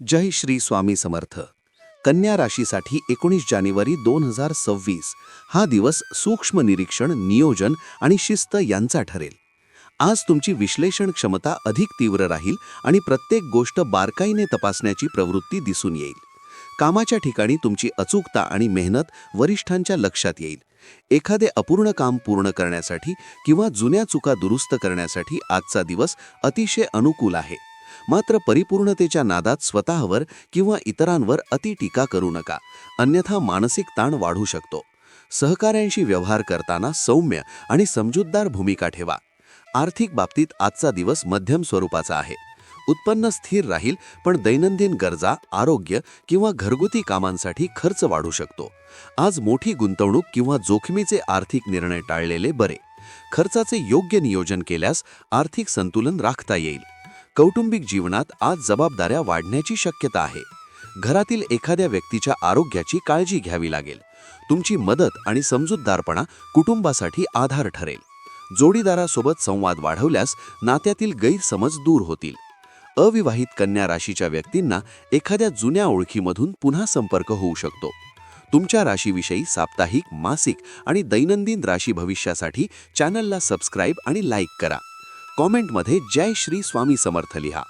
जय श्री स्वामी समर्थ. कन्या राशीसाठी 19 जानेवारी 2026 हा दिवस सूक्ष्म निरीक्षण, नियोजन आणि शिस्त यांचा ठरेल. आज तुमची विश्लेषण क्षमता अधिक तीव्र राहील आणि प्रत्येक गोष्ट बारकाईने तपासण्याची प्रवृत्ती दिसून येईल. कामाच्या ठिकाणी तुमची अचूकता आणि मेहनत वरिष्ठांच्या लक्षात येईल. एखादे अपूर्ण काम पूर्ण करण्यासाठी किंवा जुन्या चुका दुरुस्त करण्यासाठी आजचा दिवस अतिशय अनुकूल आहे. मात्र परिपूर्णतेच्या नादात स्वतःवर किंवा इतरांवर अति टीका करू नका, अन्यथा मानसिक ताण वाढू शकतो. सहकाऱ्यांशी व्यवहार करताना सौम्य आणि समजूतदार भूमिका ठेवा. आर्थिक बाबतीत आजचा दिवस मध्यम स्वरूपाचा आहे. उत्पन्न स्थिर राहील, पण दैनंदिन गरजा, आरोग्य किंवा घरगुती कामांसाठी खर्च वाढू शकतो. आज मोठी गुंतवणूक किंवा जोखमीचे आर्थिक निर्णय टाळलेले बरे. खर्चाचे योग्य नियोजन केल्यास आर्थिक संतुलन राखता येईल. कौटुंबिक जीवनात आज जबाबदाऱ्या वाढण्याची शक्यता आहे. घरातील एखाद्या व्यक्तीच्या आरोग्याची काळजी घ्यावी लागेल. तुमची मदत आणि समजूतदारपणा कुटुंबासाठी आधार ठरेल. जोडीदारासोबत संवाद वाढवल्यास नात्यातील गैरसमज दूर होतील. अविवाहित कन्या राशीच्या व्यक्तींना एखाद्या जुन्या ओळखीमधून पुन्हा संपर्क होऊ शकतो. तुमच्या राशीविषयी साप्ताहिक, मासिक आणि दैनंदिन राशी भविष्यासाठी चॅनलला सबस्क्राईब आणि लाईक करा. कॉमेंटमध्ये जय श्री स्वामी समर्थ लिहा.